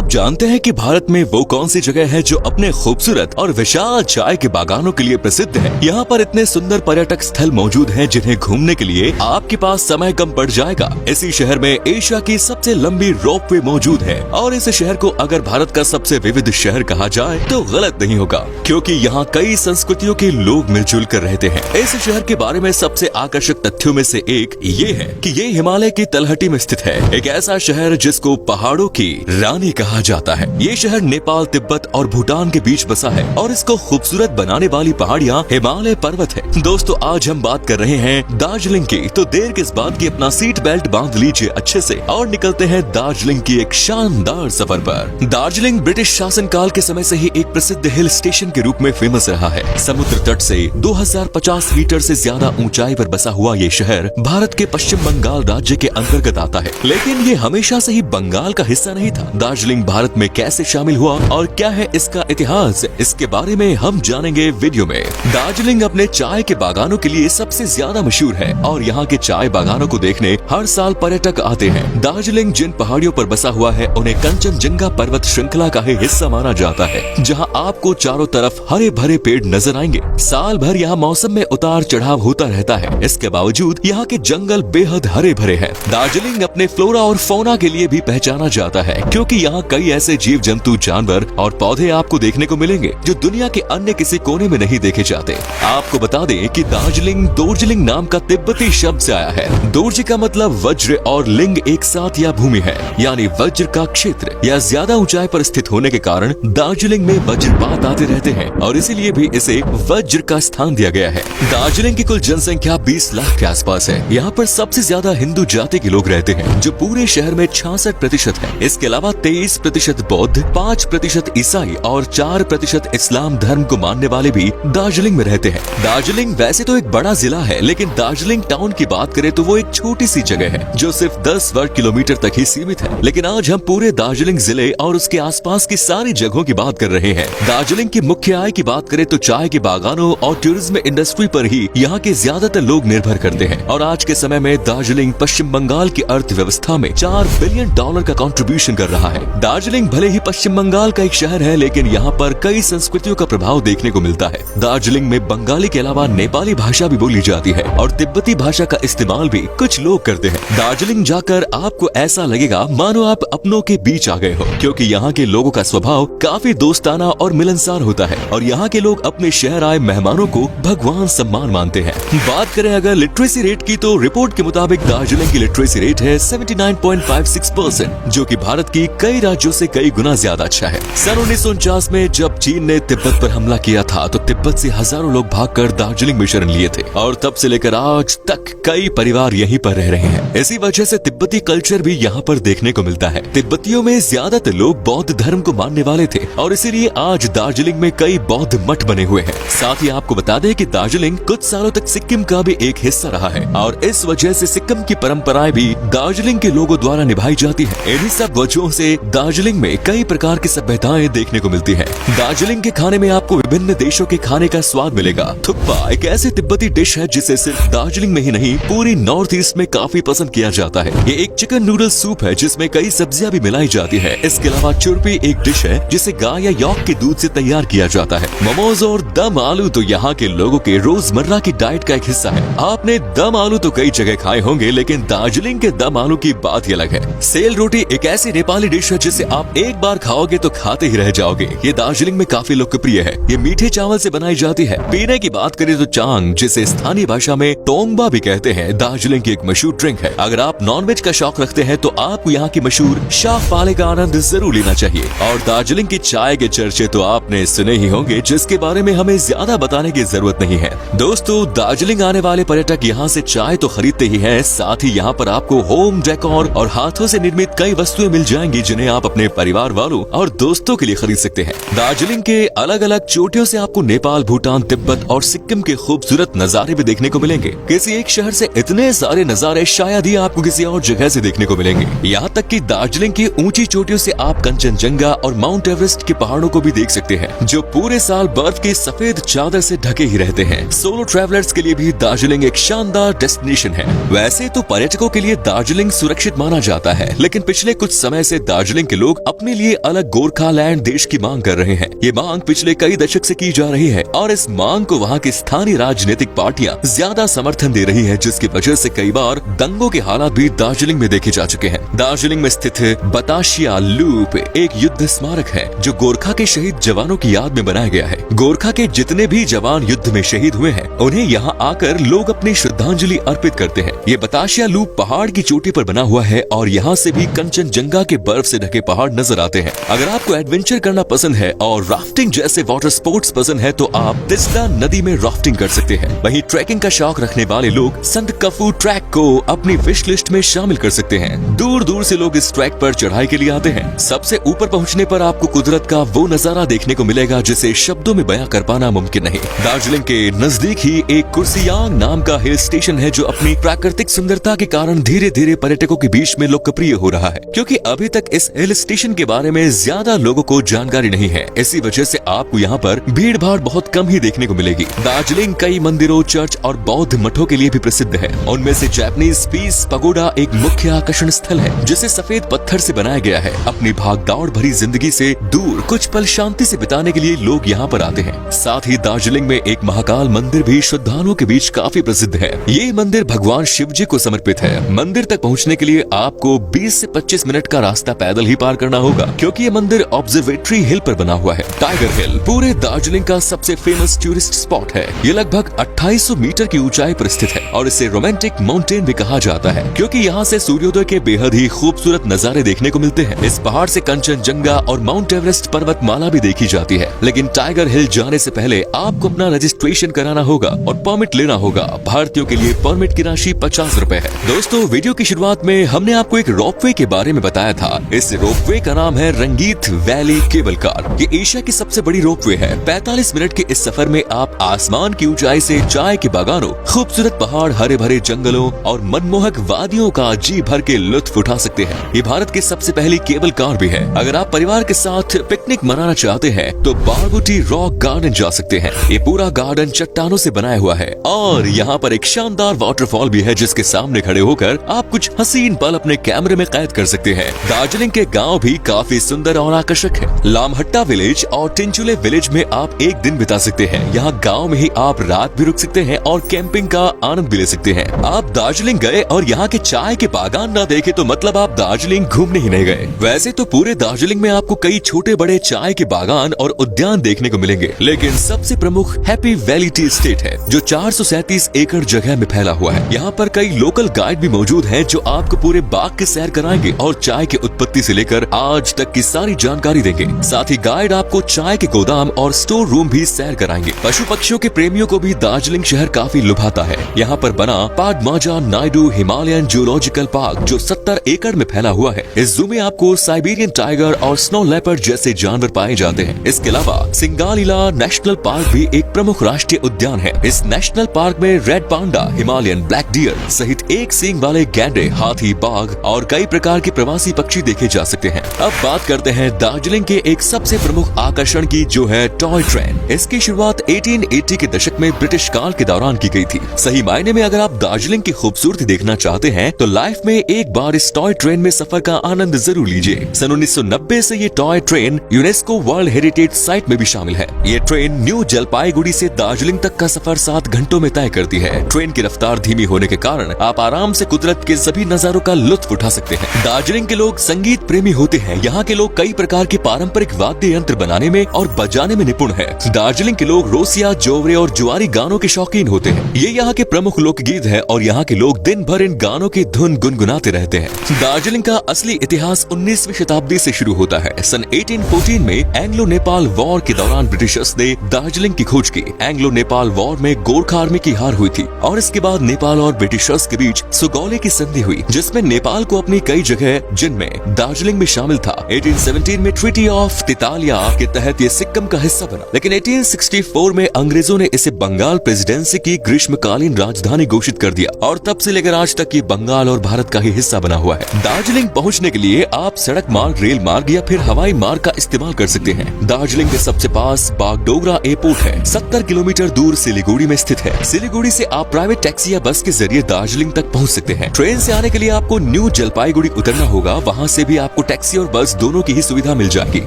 जानते हैं कि भारत में वो कौन सी जगह है जो अपने खूबसूरत और विशाल चाय के बागानों के लिए प्रसिद्ध है। यहाँ पर इतने सुंदर पर्यटक स्थल मौजूद हैं जिन्हें घूमने के लिए आपके पास समय कम पड़ जाएगा। इसी शहर में एशिया की सबसे लंबी रोपवे मौजूद है और इस शहर को अगर भारत का सबसे विविध शहर कहा जाए तो गलत नहीं होगा, क्योंकि यहाँ कई संस्कृतियों के लोग मिलजुल कर रहते हैं। इस शहर के बारे में सबसे आकर्षक तथ्यों में से एक ये है कि ये हिमालय की तलहटी में स्थित है, एक ऐसा शहर जिसको पहाड़ों की रानी कहा जाता है। ये शहर नेपाल, तिब्बत और भूटान के बीच बसा है और इसको खूबसूरत बनाने वाली पहाड़ियाँ हिमालय पर्वत है। दोस्तों, आज हम बात कर रहे हैं दार्जिलिंग की, तो देर किस बात की अपना सीट बेल्ट बांध लीजिए अच्छे से और निकलते हैं दार्जिलिंग की एक शानदार सफर पर। दार्जिलिंग ब्रिटिश शासनकाल के समय से ही एक प्रसिद्ध हिल स्टेशन के रूप में फेमस रहा है। समुद्र तट से 2050 मीटर से ज्यादा ऊंचाई पर बसा हुआ ये शहर भारत के पश्चिम बंगाल राज्य के अंतर्गत आता है, लेकिन ये हमेशा से ही बंगाल का हिस्सा नहीं था। दार्जिलिंग भारत में कैसे शामिल हुआ और क्या है इसका इतिहास, इसके बारे में हम जानेंगे वीडियो में। दार्जिलिंग अपने चाय के बागानों के लिए सबसे ज्यादा मशहूर है और यहाँ के चाय बागानों को देखने हर साल पर्यटक आते हैं। दार्जिलिंग जिन पहाड़ियों पर बसा हुआ है उन्हें कंचनजंगा पर्वत श्रृंखला का ही हिस्सा माना जाता है, जहाँ आपको चारों तरफ हरे भरे पेड़ नजर आएंगे। साल भर यहाँ मौसम में उतार चढ़ाव होता रहता है, इसके बावजूद यहाँ के जंगल बेहद हरे भरे हैं। दार्जिलिंग अपने फ्लोरा और फौना के लिए भी पहचाना जाता है, क्योंकि यहाँ कई ऐसे जीव जंतु, जानवर और पौधे आपको देखने को मिलेंगे जो दुनिया के अन्य किसी कोने में नहीं देखे जाते। आपको बता दें कि दार्जिलिंग दोर्जिलिंग नाम का तिब्बती शब्द से आया है। दोर्जी का मतलब वज्र और लिंग एक साथ या भूमि है, यानी वज्र का क्षेत्र या ज्यादा ऊंचाई पर स्थित होने के कारण दार्जिलिंग में वज्रपात आते रहते हैं और इसीलिए भी इसे वज्र का स्थान दिया गया है। दार्जिलिंग की कुल जनसंख्या 20 लाख के आसपास है। यहाँ पर सबसे ज्यादा हिंदू जाति के लोग रहते हैं, जो पूरे शहर में 66% है। इसके अलावा 23% बौद्ध, 5% ईसाई और 4% इस्लाम धर्म को मानने वाले भी दार्जिलिंग में रहते हैं। दार्जिलिंग वैसे तो एक बड़ा जिला है, लेकिन दार्जिलिंग टाउन की बात करें तो वो एक छोटी सी जगह है जो सिर्फ 10 वर्ग किलोमीटर तक ही सीमित है। लेकिन आज हम पूरे दार्जिलिंग जिले और उसके आसपास की सारी जगहों की बात कर रहे हैं। दार्जिलिंग की मुख्य आय की बात करें तो चाय के बागानों और टूरिज्म इंडस्ट्री पर ही यहाँ के ज्यादातर लोग निर्भर करते हैं और आज के समय में दार्जिलिंग पश्चिम बंगाल की अर्थव्यवस्था में $4 बिलियन का कंट्रीब्यूशन कर रहा है। दार्जिलिंग भले ही पश्चिम बंगाल का एक शहर है, लेकिन यहाँ पर कई संस्कृतियों का प्रभाव देखने को मिलता है। दार्जिलिंग में बंगाली के अलावा नेपाली भाषा भी बोली जाती है और तिब्बती भाषा का इस्तेमाल भी कुछ लोग करते हैं। दार्जिलिंग जाकर आपको ऐसा लगेगा मानो आप अपनों के बीच आ गए हो, क्योंकि यहाँ के लोगों का स्वभाव काफी दोस्ताना और मिलनसार होता है और यहाँ के लोग अपने शहर आए मेहमानों को भगवान सम्मान मानते हैं। बात करें अगर लिटरेसी रेट की, तो रिपोर्ट के मुताबिक दार्जिलिंग की लिटरेसी रेट है 79.56%, जो कि भारत की कई राज्यों से कई गुना ज्यादा अच्छा है। सन 1949 में जब चीन ने तिब्बत पर हमला किया था तो तिब्बत से हजारों लोग भागकर दार्जिलिंग में शरण लिए थे और तब से लेकर आज तक कई परिवार यहीं पर रह रहे हैं। इसी वजह से तिब्बती कल्चर भी यहाँ पर देखने को मिलता है। तिब्बतियों में ज्यादातर लोग बौद्ध धर्म को मानने वाले थे और इसीलिए आज दार्जिलिंग में कई बौद्ध मठ बने हुए हैं। साथ ही आपको बता दें कि दार्जिलिंग कुछ सालों तक सिक्किम का भी एक हिस्सा रहा है और इस वजह से सिक्किम की परंपराएं भी दार्जिलिंग के लोगों द्वारा निभाई जाती है। इन्हीं सब वजहों से दार्जिलिंग में कई प्रकार की सभ्यताएं देखने को मिलती है। दार्जिलिंग के खाने में आपको विभिन्न देशों के खाने का स्वाद मिलेगा। थुक्पा एक ऐसी तिब्बती डिश है जिसे सिर्फ दार्जिलिंग में ही नहीं पूरी नॉर्थ ईस्ट में काफी पसंद किया जाता है। ये एक चिकन नूडल सूप है जिसमें कई सब्जियां भी मिलाई जाती है। इसके अलावा चुरपी एक डिश है जिसे गाय या यॉक के दूध से तैयार किया जाता है। मोमोज और दम आलू तो यहाँ के लोगों के रोजमर्रा की डाइट का एक हिस्सा है। आपने दम आलू तो कई जगह खाए होंगे, लेकिन दार्जिलिंग के दम आलू की बात ही अलग है। सेल रोटी एक ऐसी नेपाली डिश है जिसे आप एक बार खाओगे तो खाते ही रह जाओगे। ये दार्जिलिंग में काफी लोकप्रिय है। ये मीठे चावल से बनाई जाती है। पीने की बात करें तो चांग, जिसे स्थानीय भाषा में टोंगबा भी कहते हैं, दार्जिलिंग की एक मशहूर ड्रिंक है। अगर आप नॉनवेज का शौक रखते हैं तो आपको यहाँ की मशहूर शाह पाले का आनंद जरूर लेना चाहिए। और दार्जिलिंग की चाय के चर्चे तो आपने सुने ही होंगे, जिसके बारे में हमें ज्यादा बताने की जरूरत नहीं है। दोस्तों, दार्जिलिंग आने वाले पर्यटक यहाँ से चाय तो खरीदते ही हैं, साथ ही यहाँ पर आपको होम डेकोर और हाथों से निर्मित कई वस्तुएं मिल जाएंगी जिन्हें आप अपने परिवार वालों और दोस्तों के लिए खरीद सकते हैं। दार्जिलिंग के अलग अलग चोटियों से आपको नेपाल, भूटान, तिब्बत और सिक्किम के खूबसूरत नजारे भी देखने को मिलेंगे। किसी एक शहर से इतने सारे नजारे शायद ही आपको किसी और जगह से देखने को मिलेंगे। यहाँ तक कि दार्जिलिंग की ऊंची चोटियों से आप कंचनजंगा और माउंट एवरेस्ट के पहाड़ों को भी देख सकते हैं, जो पूरे साल बर्फ की सफेद चादर से ढके ही रहते हैं। सोलो ट्रैवलर्स के लिए भी दार्जिलिंग एक शानदार डेस्टिनेशन है। वैसे तो पर्यटकों के लिए दार्जिलिंग सुरक्षित माना जाता है, लेकिन पिछले कुछ समय से दार्जिलिंग के लोग अपने लिए अलग गोरखालैंड देश की मांग कर रहे हैं। ये मांग पिछले कई दशक से की जा रही है और इस मांग को वहाँ की स्थानीय राजनीतिक पार्टियां ज्यादा समर्थन दे रही है, जिसकी वजह से कई बार दंगों के हालात भी दार्जिलिंग में देखे जा चुके हैं। दार्जिलिंग में स्थित बतासिया लूप एक युद्ध स्मारक है जो गोरखा के शहीद जवानों की याद में बनाया गया है। गोरखा के जितने भी जवान युद्ध में शहीद हुए हैं उन्हें यहाँ आकर लोग अपनी श्रद्धांजलि अर्पित करते हैं। ये बतासिया लूप पहाड़ की चोटी पर बना हुआ है और यहाँ से भी कंचनजंगा के बर्फ से ढके पहाड़ नजर आते हैं। अगर आपको एडवेंचर करना पसंद है और राफ्टिंग जैसे वाटर स्पोर्ट्स पसंद है तो आप तिस्ता नदी में राफ्टिंग कर सकते हैं। वहीं ट्रैकिंग का शौक रखने वाले लोग संत कफू ट्रैक को अपनी विश लिस्ट में शामिल कर सकते हैं। दूर दूर से लोग इस ट्रैक पर चढ़ाई के लिए आते हैं। सबसे ऊपर पहुंचने पर आपको कुदरत का वो नजारा देखने को मिलेगा जिसे शब्दों में बयां कर पाना मुमकिन नहीं। दार्जिलिंग के नजदीक ही एक कुर्सियांग नाम का हिल स्टेशन है जो अपनी प्राकृतिक सुंदरता के कारण धीरे धीरे पर्यटकों के बीच में लोकप्रिय हो रहा है, क्योंकि अभी तक इस हिल स्टेशन के बारे में ज्यादा लोगों को जानकारी नहीं है। इसी वजह से आपको यहाँ पर भीड़ भाड़ बहुत कम ही देखने को मिलेगी। दार्जिलिंग कई मंदिरों, चर्च और बौद्ध मठों के लिए भी प्रसिद्ध है। उनमें से जापानीज पीस पगोडा एक मुख्य आकर्षण स्थल है जिसे सफेद पत्थर से बनाया गया है। अपनी भागदौड़ भरी जिंदगी से दूर कुछ पल शांति से बिताने के लिए लोग यहाँ पर आते हैं। साथ ही दार्जिलिंग में एक महाकाल मंदिर भी श्रद्धालुओं के बीच काफी प्रसिद्ध है। ये मंदिर भगवान शिव जी को समर्पित है। मंदिर तक पहुँचने के लिए आपको 20 से 25 मिनट का रास्ता पैदल ही पार करना होगा, क्योंकि ये मंदिर ऑब्जर्वेटरी हिल पर बना हुआ है। टाइगर हिल पूरे दार्जिलिंग का सबसे फेमस टूरिस्ट स्पॉट है। ये लगभग 2800 मीटर की ऊंचाई पर स्थित है और इसे रोमांटिक माउंटेन भी कहा जाता है, क्योंकि यहाँ से सूर्योदय के बेहद ही खूबसूरत नजारे देखने को मिलते हैं। इस पहाड़ से कंचनजंगा और माउंट एवरेस्ट पर्वतमाला भी देखी जाती है। लेकिन टाइगर हिल जाने से पहले आपको अपना रजिस्ट्रेशन कराना होगा और परमिट लेना होगा। भारतीयों के लिए परमिट की राशि 50 रुपए है। दोस्तों, वीडियो की शुरुआत में हमने आपको एक रोपवे के बारे में बताया था। इस रोपवे का नाम है रंगीत वैली केबल कार। ये एशिया की सबसे बड़ी रोपवे है। 45 मिनट के इस सफर में आप आसमान की ऊंचाई से चाय के बागानों, खूबसूरत पहाड़, हरे भरे जंगलों और मनमोहक वादियों का जी भर के लुत्फ उठा सकते हैं। ये भारत की सबसे पहली केबल कार भी है। अगर आप परिवार के साथ पिकनिक मनाना चाहते हैं तो बारबुटी रॉक गार्डन जा सकते हैं। ये पूरा गार्डन चट्टानों से बनाया हुआ है और यहाँ पर एक शानदार वाटरफॉल भी है जिसके सामने खड़े होकर आप कुछ हसीन पल अपने कैमरे में कैद कर सकते हैं। दार्जिलिंग के गांव भी काफी सुंदर और आकर्षक है। लामहट्टा विलेज और टिंचुले विलेज में आप एक दिन बिता सकते हैं। यहाँ गांव में ही आप रात भी रुक सकते हैं और कैंपिंग का आनंद भी ले सकते हैं। आप दार्जिलिंग गए और यहाँ के चाय के बागान ना देखे तो मतलब आप दार्जिलिंग घूमने ही नहीं गए। वैसे तो पूरे दार्जिलिंग में आपको कई छोटे बड़े चाय के बागान और उद्यान देखने को मिलेंगे, लेकिन सबसे प्रमुख हैप्पी वैली टी एस्टेट है जो 437 एकड़ जगह में फैला हुआ है। यहाँ पर कई लोकल गाइड भी मौजूद हैं जो आपको पूरे बाग की सैर कराएंगे और चाय की उत्पत्ति से लेकर आज तक की सारी जानकारी देंगे। साथ ही गाइड आपको चाय के गोदाम और स्टोर रूम भी सैर कराएंगे। पशु पक्षियों के प्रेमियों को भी दार्जिलिंग शहर काफी लुभाता है। यहाँ पर बना पाडमाजा नायडू हिमालयन जूलॉजिकल पार्क जो 70 एकड़ में फैला हुआ है। इस जू में आपको साइबेरियन टाइगर और स्नो लेपर्ड जैसे जानवर पाए जाते हैं। इसके अलावा सिंगालीला नेशनल पार्क भी एक प्रमुख राष्ट्रीय उद्यान है। इस नेशनल पार्क में red panda, Himalayan black deer सहित एक सींग वाले गैंडे, हाथी, बाघ और कई प्रकार के प्रवासी पक्षी देखे जा सकते हैं। अब बात करते हैं दार्जिलिंग के एक सबसे प्रमुख आकर्षण की, जो है टॉय ट्रेन। इसकी शुरुआत 1880 के दशक में ब्रिटिश काल के दौरान की गई थी। सही मायने में अगर आप दार्जिलिंग की खूबसूरती देखना चाहते हैं तो लाइफ में एक बार इस टॉय ट्रेन में सफर का आनंद जरूर लीजिए। सन 1990 से ये toy train UNESCO world heritage site में भी शामिल है। ये ट्रेन न्यू जलपाईगुड़ी से दार्जिलिंग तक का सफर 7 घंटों में तय करती है। ट्रेन की रफ्तार धीमी होने के कारण आप आराम से कुदरत के सभी नजारों का लुत्फ उठा सकते हैं। दार्जिलिंग के लोग संगीत प्रेमी होते हैं। यहाँ के लोग कई प्रकार के पारंपरिक वाद्य यंत्र बनाने में और बजाने में निपुण है। दार्जिलिंग के लोग रोसिया, जोवरे और जुआरी गानों के शौकीन होते हैं। ये यहाँ के प्रमुख लोकगीत है और यहाँ के लोग दिन भर इन गानों की धुन गुनगुनाते रहते हैं। दार्जिलिंग का असली इतिहास 19वीं शताब्दी से शुरू होता है। सन 1814 में एंग्लो नेपाल वॉर के दौरान ब्रिटिशर्स ने दार्जिलिंग की खोज की। एंग्लो नेपाल वॉर में गोरखा आर्मी की हार हुई थी और इसके बाद नेपाल और ब्रिटिशर्स के बीच सुगौले की संधि हुई, जिसमें नेपाल को अपनी कई जगह, जिनमें दार्जिलिंग में शामिल था। 1817 में ट्रीटी ऑफ तितालिया के तहत ये सिक्किम का हिस्सा बना, लेकिन 1864 में अंग्रेजों ने इसे बंगाल प्रेसिडेंसी की ग्रीष्मकालीन राजधानी घोषित कर दिया और तब से लेकर आज तक ये बंगाल और भारत का ही हिस्सा बना हुआ है। दार्जिलिंग पहुंचने के लिए आप सड़क मार्ग, रेल मार्ग या फिर हवाई मार्ग का इस्तेमाल कर सकते हैं। दार्जिलिंग के सबसे पास बागडोगरा एयरपोर्ट है। 70 किलोमीटर दूर सिलीगुड़ी में स्थित है। सिलीगुड़ी से आप प्राइवेट टैक्सी या बस के जरिए दार्जिलिंग तक पहुंच सकते हैं। ट्रेन से आने के लिए आपको न्यू जलपाईगुड़ी उतरना होगा। वहां से भी आपको आपको टैक्सी और बस दोनों की ही सुविधा मिल जाएगी।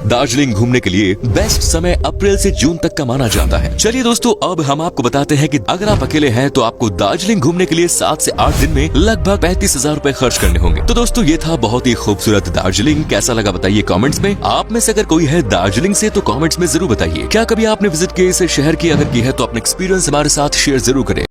दार्जिलिंग घूमने के लिए बेस्ट समय अप्रैल से जून तक का माना जाता है। चलिए दोस्तों, अब हम आपको बताते हैं कि अगर आप अकेले हैं तो आपको दार्जिलिंग घूमने के लिए 7 से 8 दिन में लगभग 35,000 रुपए खर्च करने होंगे। तो दोस्तों, ये था बहुत ही खूबसूरत दार्जिलिंग। कैसा लगा बताइए कमेंट्स में। आप में से अगर कोई है दार्जिलिंग से तो कमेंट्स में जरूर बताइए। क्या कभी आपने विजिट किया इस शहर की? अगर की है तो अपने एक्सपीरियंस हमारे साथ शेयर जरूर करें।